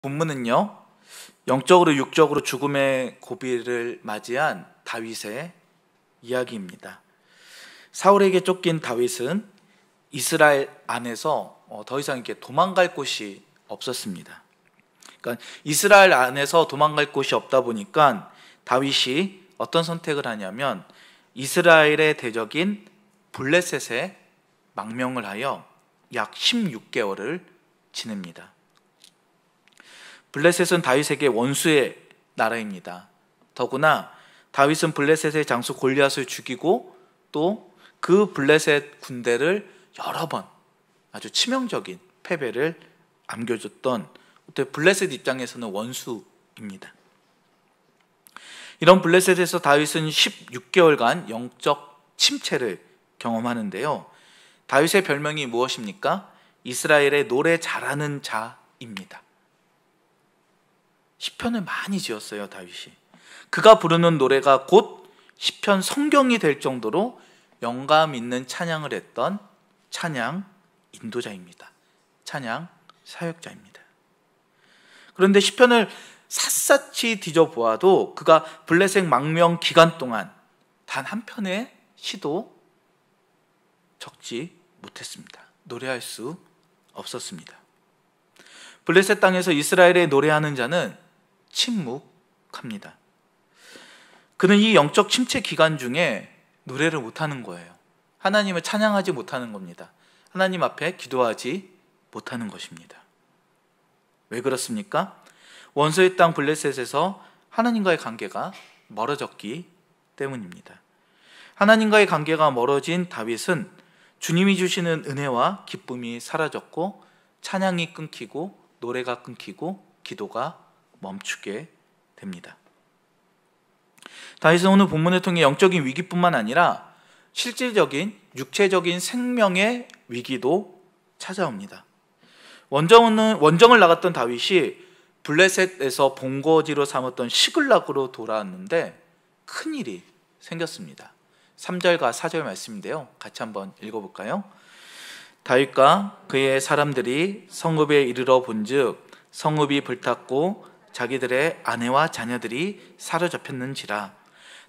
본문은요, 영적으로 육적으로 죽음의 고비를 맞이한 다윗의 이야기입니다. 사울에게 쫓긴 다윗은 이스라엘 안에서 더 이상 이렇게 도망갈 곳이 없었습니다. 그러니까 이스라엘 안에서 도망갈 곳이 없다 보니까 다윗이 어떤 선택을 하냐면 이스라엘의 대적인 블레셋에 망명을 하여 약 16개월을 지냅니다. 블레셋은 다윗에게 원수의 나라입니다. 더구나 다윗은 블레셋의 장수 골리앗을 죽이고 또 그 블레셋 군대를 여러 번 아주 치명적인 패배를 안겨줬던 블레셋 입장에서는 원수입니다. 이런 블레셋에서 다윗은 16개월간 영적 침체를 경험하는데요. 다윗의 별명이 무엇입니까? 이스라엘의 노래 잘하는 자입니다. 시편을 많이 지었어요, 다윗이. 그가 부르는 노래가 곧 시편 성경이 될 정도로 영감 있는 찬양을 했던 찬양 인도자입니다. 찬양 사역자입니다. 그런데 시편을 샅샅이 뒤져보아도 그가 블레셋 망명 기간 동안 단 한 편의 시도 적지 못했습니다. 노래할 수 없었습니다. 블레셋 땅에서 이스라엘에 노래하는 자는 침묵합니다. 그는 이 영적 침체 기간 중에 노래를 못하는 거예요. 하나님을 찬양하지 못하는 겁니다. 하나님 앞에 기도하지 못하는 것입니다. 왜 그렇습니까? 원수의 땅 블레셋에서 하나님과의 관계가 멀어졌기 때문입니다. 하나님과의 관계가 멀어진 다윗은 주님이 주시는 은혜와 기쁨이 사라졌고 찬양이 끊기고 노래가 끊기고 기도가 멈추게 됩니다. 다윗은 오늘 본문을 통해 영적인 위기뿐만 아니라 실질적인 육체적인 생명의 위기도 찾아옵니다. 원정을 나갔던 다윗이 블레셋에서 본거지로 삼았던 시글락으로 돌아왔는데 큰일이 생겼습니다. 3절과 4절 말씀인데요, 같이 한번 읽어볼까요? 다윗과 그의 사람들이 성읍에 이르러 본즉 성읍이 불탔고 자기들의 아내와 자녀들이 사로잡혔는지라.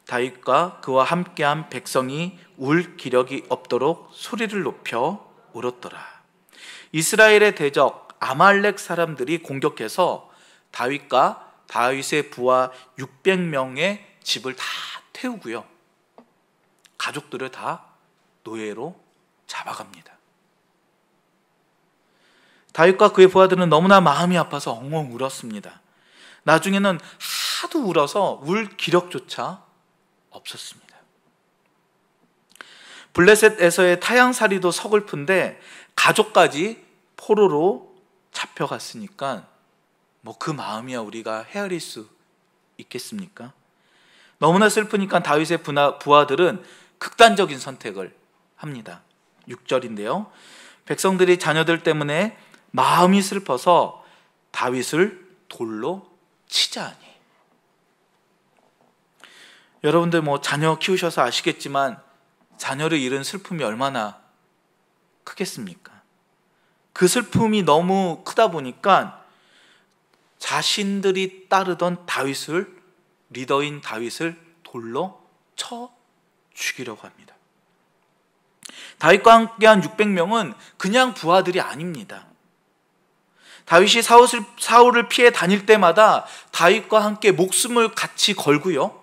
다윗과 그와 함께한 백성이 울 기력이 없도록 소리를 높여 울었더라. 이스라엘의 대적 아말렉 사람들이 공격해서 다윗과 다윗의 부하 600명의 집을 다 태우고요, 가족들을 다 노예로 잡아갑니다. 다윗과 그의 부하들은 너무나 마음이 아파서 엉엉 울었습니다. 나중에는 하도 울어서 울 기력조차 없었습니다. 블레셋에서의 타향살이도 서글픈데 가족까지 포로로 잡혀갔으니까 그 마음이야 우리가 헤아릴 수 있겠습니까? 너무나 슬프니까 다윗의 부하들은 극단적인 선택을 합니다. 6절인데요. 백성들이 자녀들 때문에 마음이 슬퍼서 다윗을 돌로 치자하니. 여러분들 자녀 키우셔서 아시겠지만 자녀를 잃은 슬픔이 얼마나 크겠습니까? 그 슬픔이 너무 크다 보니까 자신들이 따르던 리더인 다윗을 돌로 쳐 죽이려고 합니다. 다윗과 함께한 600명은 그냥 부하들이 아닙니다. 다윗이 사울을 피해 다닐 때마다 다윗과 함께 목숨을 같이 걸고요,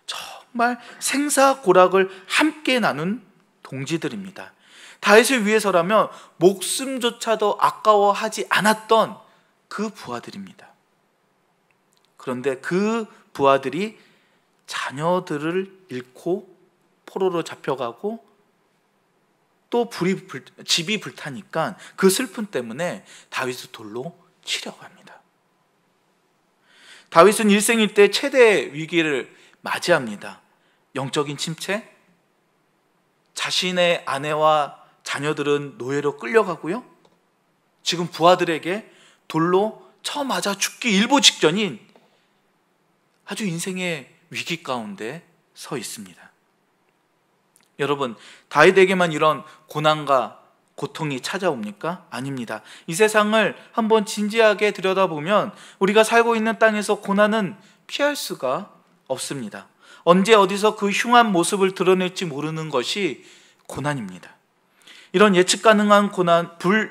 정말 생사고락을 함께 나눈 동지들입니다. 다윗을 위해서라면 목숨조차도 아까워하지 않았던 그 부하들입니다. 그런데 그 부하들이 자녀들을 잃고 포로로 잡혀가고 또 집이 불타니까 그 슬픔 때문에 다윗을 돌로 치려고 합니다. 다윗은 일생일대 최대 위기를 맞이합니다. 영적인 침체, 자신의 아내와 자녀들은 노예로 끌려가고요, 지금 부하들에게 돌로 쳐 맞아 죽기 일보 직전인 아주 인생의 위기 가운데 서 있습니다. 여러분, 다윗에게만 이런 고난과 고통이 찾아옵니까? 아닙니다. 이 세상을 한번 진지하게 들여다보면 우리가 살고 있는 땅에서 고난은 피할 수가 없습니다. 언제 어디서 그 흉한 모습을 드러낼지 모르는 것이 고난입니다. 이런 예측 가능한 고난,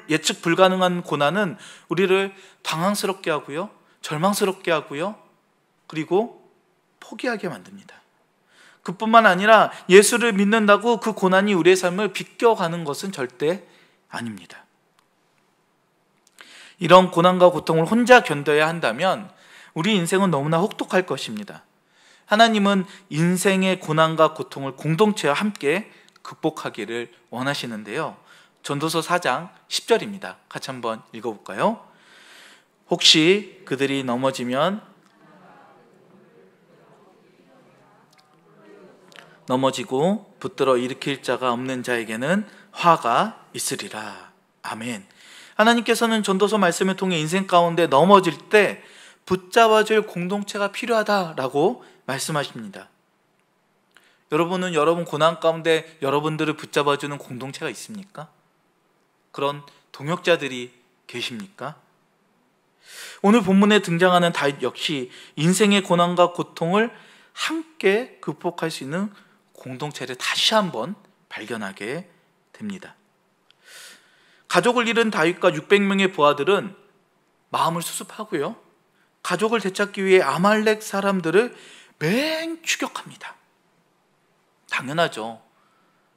예측 불가능한 고난은 우리를 당황스럽게 하고요, 절망스럽게 하고요, 그리고 포기하게 만듭니다. 그뿐만 아니라 예수를 믿는다고 그 고난이 우리의 삶을 비껴가는 것은 절대 아닙니다. 이런 고난과 고통을 혼자 견뎌야 한다면 우리 인생은 너무나 혹독할 것입니다. 하나님은 인생의 고난과 고통을 공동체와 함께 극복하기를 원하시는데요. 전도서 4장 10절입니다. 같이 한번 읽어볼까요? 혹시 그들이 넘어지고 붙들어 일으킬 자가 없는 자에게는 화가 있으리라. 아멘. 하나님께서는 전도서 말씀을 통해 인생 가운데 넘어질 때 붙잡아줄 공동체가 필요하다라고 말씀하십니다. 여러분은 여러분 고난 가운데 여러분들을 붙잡아주는 공동체가 있습니까? 그런 동역자들이 계십니까? 오늘 본문에 등장하는 다윗 역시 인생의 고난과 고통을 함께 극복할 수 있는 공동체를 다시 한번 발견하게 됩니다. 가족을 잃은 다윗과 600명의 부하들은 마음을 수습하고요, 가족을 되찾기 위해 아말렉 사람들을 맹 추격합니다. 당연하죠.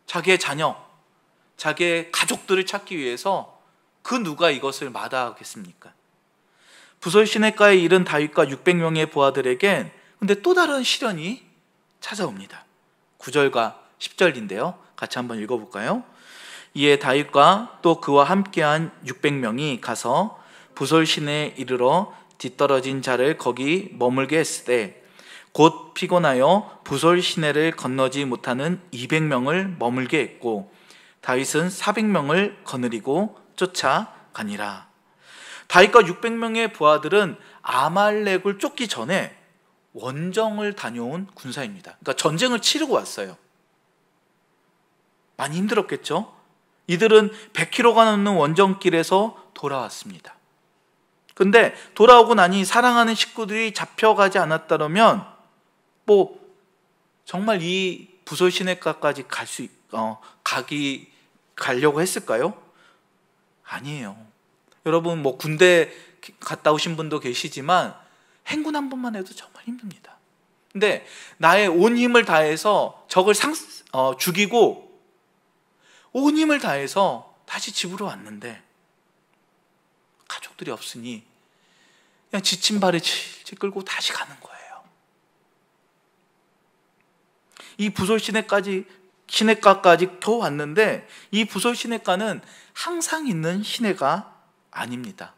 자기의 자녀, 자기의 가족들을 찾기 위해서 그 누가 이것을 마다하겠습니까? 부설 시내가에 이른 다윗과 600명의 부하들에겐 근데 또 다른 시련이 찾아옵니다. 9절과 10절인데요. 같이 한번 읽어볼까요? 이에 다윗과 또 그와 함께한 600명이 가서 부설 시내에 이르러 뒤떨어진 자를 거기 머물게 했으되 곧 피곤하여 부설 시내를 건너지 못하는 200명을 머물게 했고 다윗은 400명을 거느리고 쫓아가니라. 다윗과 600명의 부하들은 아말렉을 쫓기 전에 원정을 다녀온 군사입니다. 그러니까 전쟁을 치르고 왔어요. 많이 힘들었겠죠? 이들은 100km가 넘는 원정길에서 돌아왔습니다. 근데 돌아오고 나니 사랑하는 식구들이 잡혀가지 않았다면 정말 이 부설 시내가까지 가려고 했을까요? 아니에요. 여러분 군대 갔다 오신 분도 계시지만 행군 한 번만 해도 정말 힘듭니다. 근데 나의 온 힘을 다해서 적을 죽이고 온 힘을 다해서 다시 집으로 왔는데 가족들이 없으니 그냥 지친 발에 질질 끌고 다시 가는 거예요. 이 부설 시내가까지 겨우 왔는데 이 부설 시내가는 항상 있는 시내가 아닙니다.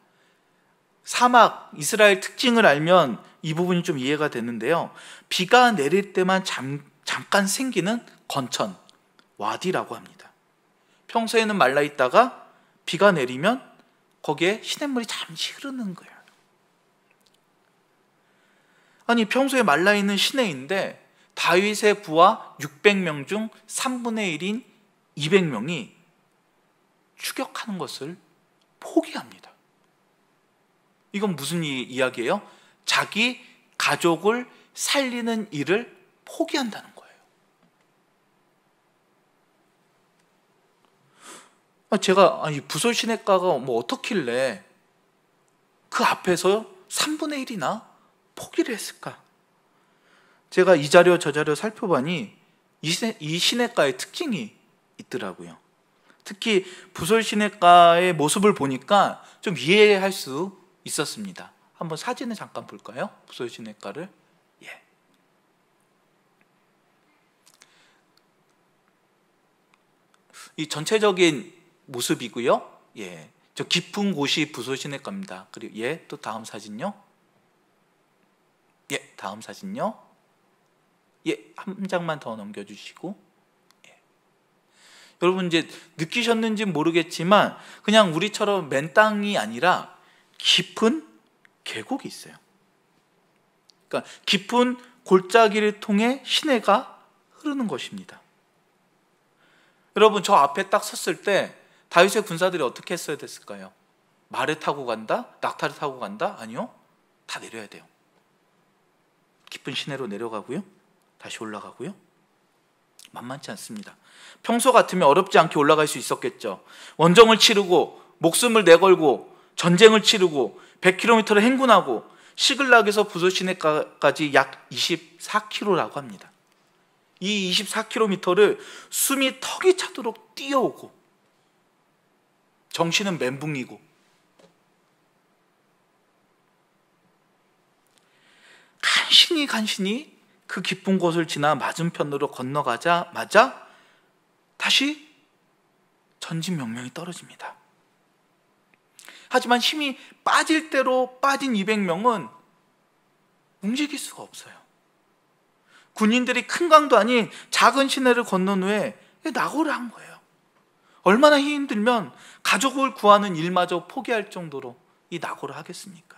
사막, 이스라엘 특징을 알면 이 부분이 좀 이해가 되는데요. 비가 내릴 때만 잠깐 생기는 건천, 와디라고 합니다. 평소에는 말라 있다가 비가 내리면 거기에 시냇물이 잠시 흐르는 거예요. 아니 평소에 말라 있는 시내인데 다윗의 부하 600명 중 3분의 1인 200명이 추격하는 것을 포기합니다. 이건 무슨 이야기예요? 자기 가족을 살리는 일을 포기한다는 거예요. 제가 부설 시내가가 어떻길래 그 앞에서 3분의 1이나 포기를 했을까? 제가 이 자료 저 자료 살펴보니 이 시내가의 특징이 있더라고요. 특히 부설 시내가의 모습을 보니까 좀 이해할 수 있었습니다. 한번 사진을 잠깐 볼까요? 부설 시내가를. 이 전체적인 모습이고요. 저 깊은 곳이 부설 시내가입니다. 그리고 또 다음 사진요. 다음 사진요. 한 장만 더 넘겨주시고. 여러분 이제 느끼셨는지 모르겠지만 그냥 우리처럼 맨 땅이 아니라 깊은 계곡이 있어요. 그러니까 깊은 골짜기를 통해 시내가 흐르는 것입니다. 여러분 저 앞에 딱 섰을 때 다윗의 군사들이 어떻게 했어야 됐을까요? 말을 타고 간다? 낙타를 타고 간다? 아니요. 다 내려야 돼요. 깊은 시내로 내려가고요. 다시 올라가고요. 만만치 않습니다. 평소 같으면 어렵지 않게 올라갈 수 있었겠죠. 원정을 치르고 목숨을 내걸고 전쟁을 치르고 100km를 행군하고 시글락에서 부솔 시내까지 약 24km라고 합니다. 이 24km를 숨이 턱이 차도록 뛰어오고 정신은 멘붕이고 간신히 그 깊은 곳을 지나 맞은편으로 건너가자마자 다시 전진 명령이 떨어집니다. 하지만 힘이 빠질 대로 빠진 200명은 움직일 수가 없어요. 군인들이 큰 강도 아닌 작은 시내를 건넌 후에 낙오를 한 거예요. 얼마나 힘들면 가족을 구하는 일마저 포기할 정도로 이 낙오를 하겠습니까?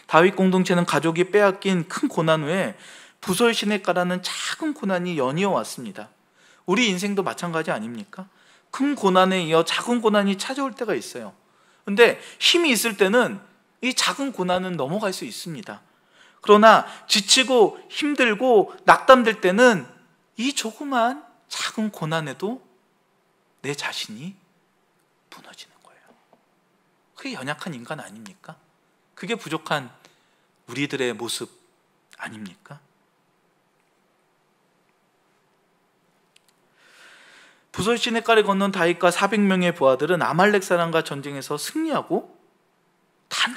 다윗 공동체는 가족이 빼앗긴 큰 고난 후에 부솔 시내가라는 작은 고난이 연이어 왔습니다. 우리 인생도 마찬가지 아닙니까? 큰 고난에 이어 작은 고난이 찾아올 때가 있어요. 근데 힘이 있을 때는 이 작은 고난은 넘어갈 수 있습니다. 그러나 지치고 힘들고 낙담될 때는 이 조그만 작은 고난에도 내 자신이 무너지는 거예요. 그게 연약한 인간 아닙니까? 그게 부족한 우리들의 모습 아닙니까? 부솔 시내가를 건넌 다윗과 400명의 부하들은 아말렉 사람과 전쟁에서 승리하고 단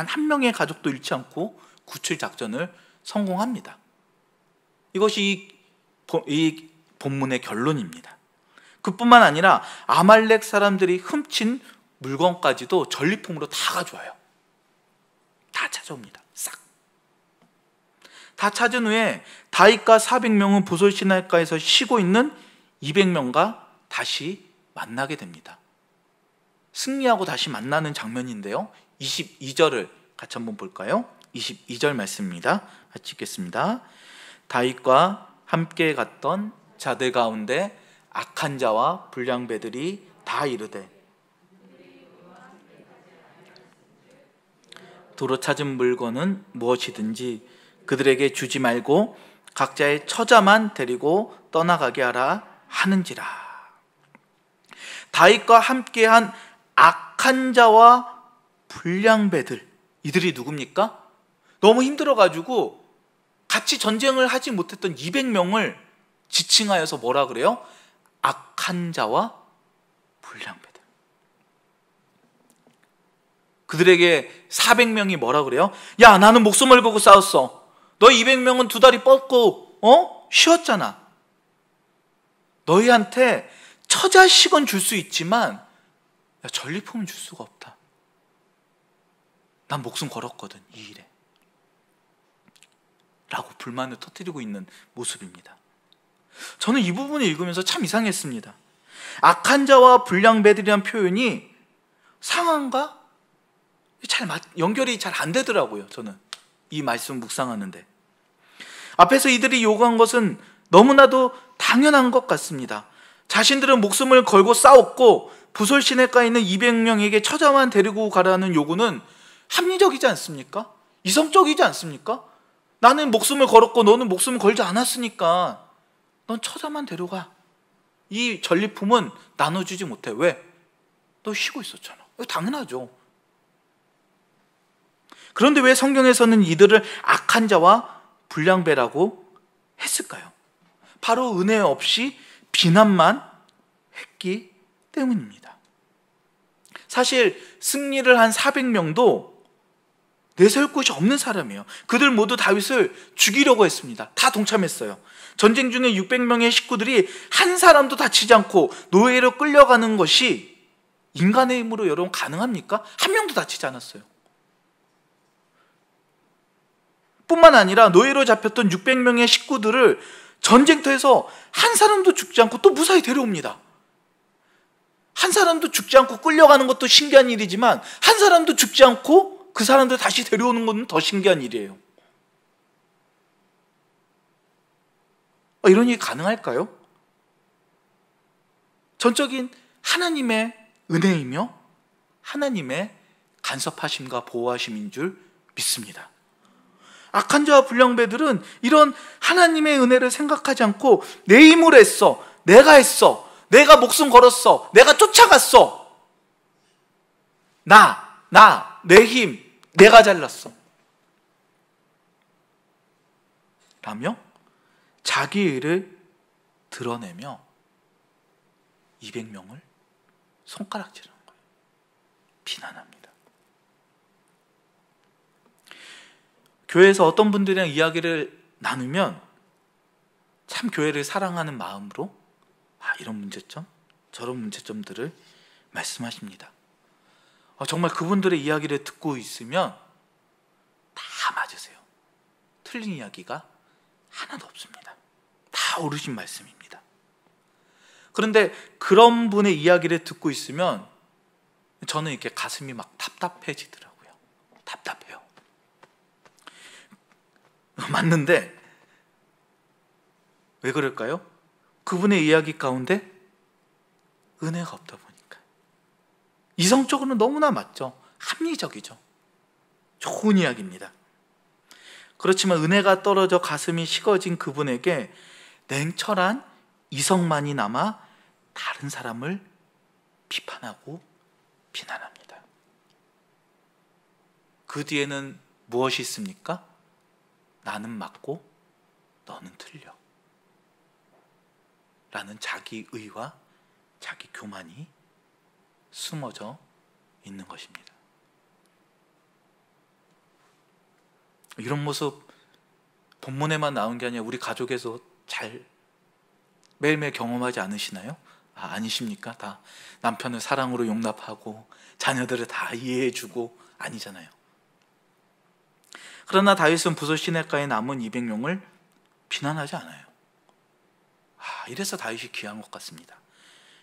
한 명의 가족도 잃지 않고 구출 작전을 성공합니다. 이것이 이 본문의 결론입니다. 그뿐만 아니라 아말렉 사람들이 훔친 물건까지도 전리품으로 다 가져와요. 다 찾아옵니다. 싹. 다 찾은 후에 다윗과 400명은 부솔 시내가에서 쉬고 있는 200명과 다시 만나게 됩니다. 승리하고 다시 만나는 장면인데요. 22절을 같이 한번 볼까요? 22절 말씀입니다. 같이 읽겠습니다. 다윗과 함께 갔던 자들 가운데 악한 자와 불량배들이 다 이르되 도로 찾은 물건은 무엇이든지 그들에게 주지 말고 각자의 처자만 데리고 떠나가게 하라 하는지라. 다윗과 함께한 악한 자와 불량배들, 이들이 누굽니까? 너무 힘들어가지고 같이 전쟁을 하지 못했던 200명을 지칭하여서 뭐라 그래요? 악한 자와 불량배들. 그들에게 400명이 뭐라 그래요? 야, 나는 목숨을 걸고 싸웠어. 너 200명은 두 다리 뻗고 쉬었잖아. 너희한테 처자식은 줄 수 있지만 전리품은 줄 수가 없다. 난 목숨 걸었거든, 이 일에. 라고 불만을 터뜨리고 있는 모습입니다. 저는 이 부분을 읽으면서 참 이상했습니다. 악한 자와 불량배들이란 표현이 상황과 연결이 잘 안 되더라고요. 저는 이 말씀 묵상하는데 앞에서 이들이 요구한 것은 너무나도 당연한 것 같습니다. 자신들은 목숨을 걸고 싸웠고 부솔 시내가에 있는 200명에게 처자만 데리고 가라는 요구는 합리적이지 않습니까? 이성적이지 않습니까? 나는 목숨을 걸었고 너는 목숨을 걸지 않았으니까 넌 처자만 데려가. 이 전리품은 나눠주지 못해. 왜? 너 쉬고 있었잖아. 이거 당연하죠. 그런데 왜 성경에서는 이들을 악한 자와 불량배라고 했을까요? 바로 은혜 없이 비난만 했기 때문입니다. 사실 승리를 한 400명도 내세울 곳이 없는 사람이에요. 그들 모두 다윗을 죽이려고 했습니다. 다 동참했어요. 전쟁 중에 600명의 식구들이 한 사람도 다치지 않고 노예로 끌려가는 것이 인간의 힘으로 여러분 가능합니까? 한 명도 다치지 않았어요. 뿐만 아니라 노예로 잡혔던 600명의 식구들을 전쟁터에서 한 사람도 죽지 않고 또 무사히 데려옵니다. 한 사람도 죽지 않고 끌려가는 것도 신기한 일이지만 한 사람도 죽지 않고 그 사람들 다시 데려오는 것은 더 신기한 일이에요. 이런 일이 가능할까요? 전적인 하나님의 은혜이며 하나님의 간섭하심과 보호하심인 줄 믿습니다. 악한 자와 불량배들은 이런 하나님의 은혜를 생각하지 않고 내 힘으로 했어, 내가 목숨 걸었어, 내가 쫓아갔어, 내 힘, 내가 잘났어 라며 자기 의를 드러내며 200명을 손가락질하는 거예요. 비난합니다. 교회에서 어떤 분들이랑 이야기를 나누면 참 교회를 사랑하는 마음으로 이런 문제점, 저런 문제점들을 말씀하십니다. 정말 그분들의 이야기를 듣고 있으면 다 맞으세요. 틀린 이야기가 하나도 없습니다. 다 옳으신 말씀입니다. 그런데 그런 분의 이야기를 듣고 있으면 저는 이렇게 가슴이 막 답답해지더라고요. 답답해요. 맞는데 왜 그럴까요? 그분의 이야기 가운데 은혜가 없다 보니까. 이성적으로는 너무나 맞죠. 합리적이죠. 좋은 이야기입니다. 그렇지만 은혜가 떨어져 가슴이 식어진 그분에게 냉철한 이성만이 남아 다른 사람을 비판하고 비난합니다. 그 뒤에는 무엇이 있습니까? 나는 맞고 너는 틀려 라는 자기 의와 자기 교만이 숨어져 있는 것입니다. 이런 모습 본문에만 나온 게 아니라 우리 가족에서 잘 매일매일 경험하지 않으시나요? 아니십니까? 다 남편을 사랑으로 용납하고 자녀들을 다 이해해주고 아니잖아요. 그러나 다윗은 부솔 시내가에 남은 200명을 비난하지 않아요. 이래서 다윗이 귀한 것 같습니다.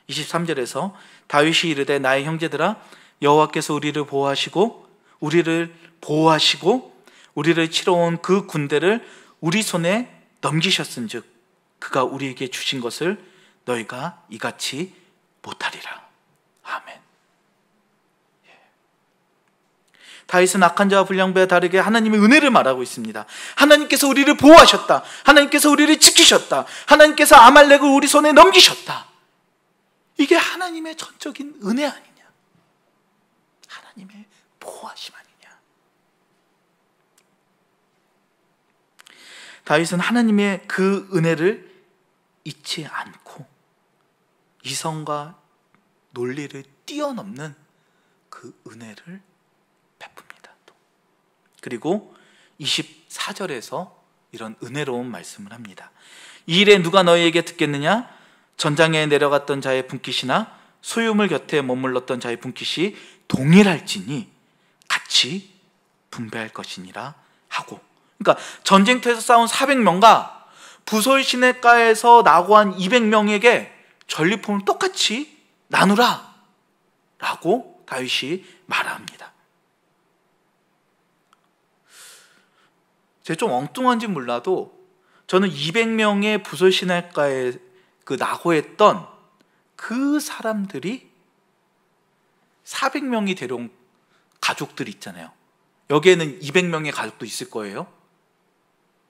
23절에서 다윗이 이르되 나의 형제들아 여호와께서 우리를 보호하시고 우리를 치러 온 그 군대를 우리 손에 넘기셨은즉 그가 우리에게 주신 것을 너희가 이같이 못하리라. 아멘. 다윗은 악한 자와 불량배와 다르게 하나님의 은혜를 말하고 있습니다. 하나님께서 우리를 보호하셨다. 하나님께서 우리를 지키셨다. 하나님께서 아말렉을 우리 손에 넘기셨다. 이게 하나님의 전적인 은혜 아니냐? 하나님의 보호하심 아니냐? 다윗은 하나님의 그 은혜를 잊지 않고 이성과 논리를 뛰어넘는 그 은혜를 베풉니다. 그리고 24절에서 이런 은혜로운 말씀을 합니다. 이 일에 누가 너희에게 듣겠느냐? 전장에 내려갔던 자의 분깃이나 소유물 곁에 머물렀던 자의 분깃이 동일할지니 같이 분배할 것이니라 하고, 그러니까 전쟁터에서 싸운 400명과 부솔 시내가에서 낙오한 200명에게 전리품을 똑같이 나누라 라고 다윗이 말합니다. 제가 좀 엉뚱한지 몰라도 저는 200명의 부솔 시내가에 그 낙오했던 그 사람들이 400명이 데려온 가족들 있잖아요. 여기에는 200명의 가족도 있을 거예요.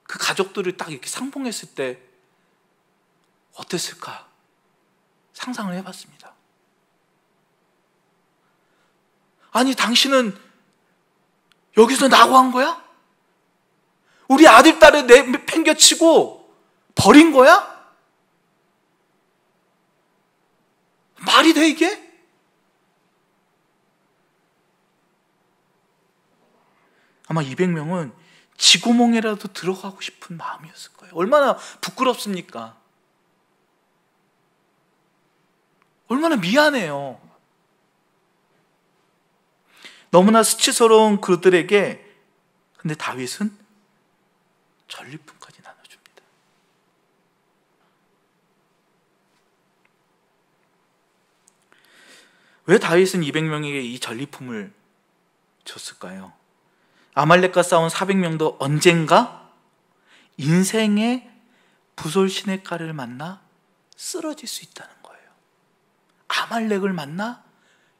그 가족들을 딱 이렇게 상봉했을 때 어땠을까 상상을 해봤습니다. 아니, 당신은 여기서 낙오한 거야? 우리 아들, 딸을 내팽겨치고 버린 거야? 말이 돼, 이게? 아마 200명은 지구멍에라도 들어가고 싶은 마음이었을 거예요. 얼마나 부끄럽습니까? 얼마나 미안해요. 너무나 수치스러운 그들에게 근데 다윗은 전리품까지 나눠줍니다. 왜 다윗은 200명에게 이 전리품을 줬을까요? 아말렉과 싸운 400명도 언젠가 인생의 부솔 시냇가를 만나 쓰러질 수 있다는 거예요. 아말렉을 만나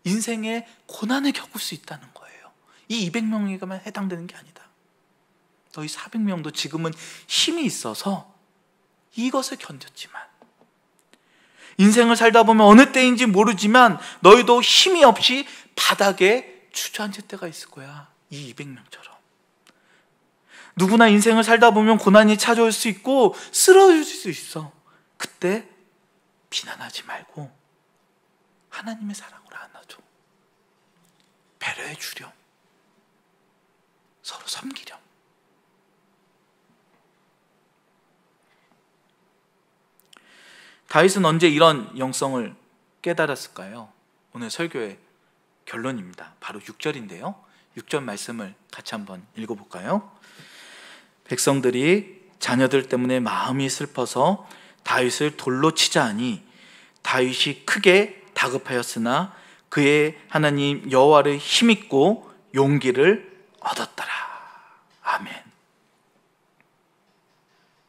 인생의 고난을 겪을 수 있다는 거예요. 이 200명에게만 해당되는 게 아니다. 너희 400명도 지금은 힘이 있어서 이것을 견뎠지만, 인생을 살다 보면 어느 때인지 모르지만 너희도 힘이 없이 바닥에 주저앉을 때가 있을 거야. 이 200명처럼. 누구나 인생을 살다 보면 고난이 찾아올 수 있고 쓰러질 수 있어. 그때 비난하지 말고 하나님의 사랑으로 안아줘. 배려해 주렴. 서로 섬기렴. 다윗은 언제 이런 영성을 깨달았을까요? 오늘 설교의 결론입니다. 바로 6절인데요. 6절 말씀을 같이 한번 읽어볼까요? 백성들이 자녀들 때문에 마음이 슬퍼서 다윗을 돌로 치자 하니 다윗이 크게 다급하였으나 그의 하나님 여호와를 힘입고 용기를 얻었더라. 아멘.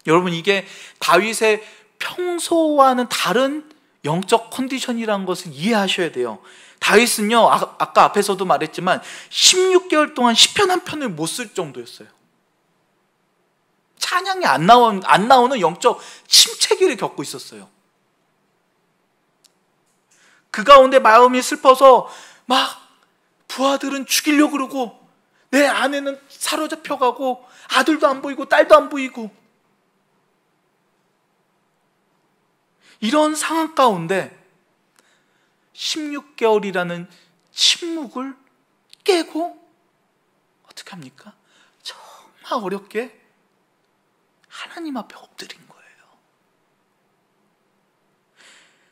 여러분, 이게 다윗의 평소와는 다른 영적 컨디션이라는 것을 이해하셔야 돼요. 다윗은요, 아까 앞에서도 말했지만 16개월 동안 시편 한 편을 못 쓸 정도였어요. 찬양이 안 나오는 영적 침체기를 겪고 있었어요. 그 가운데 마음이 슬퍼서 막 부하들은 죽이려고 그러고 내 아내는 사로잡혀가고 아들도 안 보이고 딸도 안 보이고, 이런 상황 가운데 16개월이라는 침묵을 깨고 어떻게 합니까? 정말 어렵게 하나님 앞에 엎드린 거예요.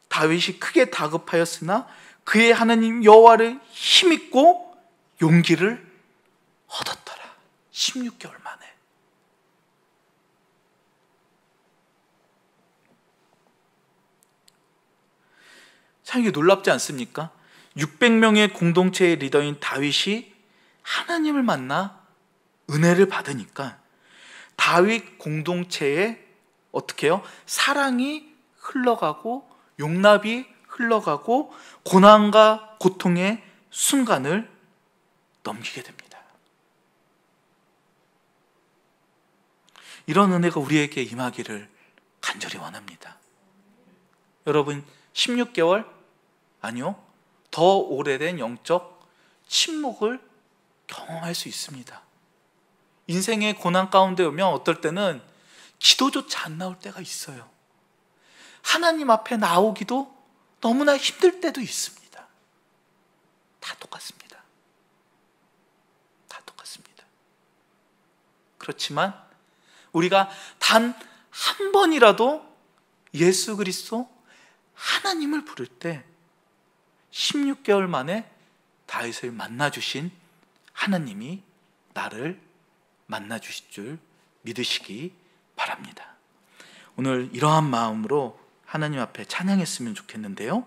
다윗이 크게 다급하였으나 그의 하나님 여호와를 힘입고 용기를 얻었더라. 16개월 만에. 참 이게 놀랍지 않습니까? 600명의 공동체의 리더인 다윗이 하나님을 만나 은혜를 받으니까 다윗 공동체에 어떻게 해요? 사랑이 흘러가고 용납이 흘러가고 고난과 고통의 순간을 넘기게 됩니다. 이런 은혜가 우리에게 임하기를 간절히 원합니다. 여러분, 16개월? 아니요, 더 오래된 영적 침묵을 경험할 수 있습니다. 인생의 고난 가운데 오면 어떨 때는 기도조차 안 나올 때가 있어요. 하나님 앞에 나오기도 너무나 힘들 때도 있습니다. 다 똑같습니다. 다 똑같습니다. 그렇지만 우리가 단 한 번이라도 예수 그리스도 하나님을 부를 때 16개월 만에 다윗을 만나주신 하나님이 나를 만나주실 줄 믿으시기 바랍니다. 오늘 이러한 마음으로 하나님 앞에 찬양했으면 좋겠는데요.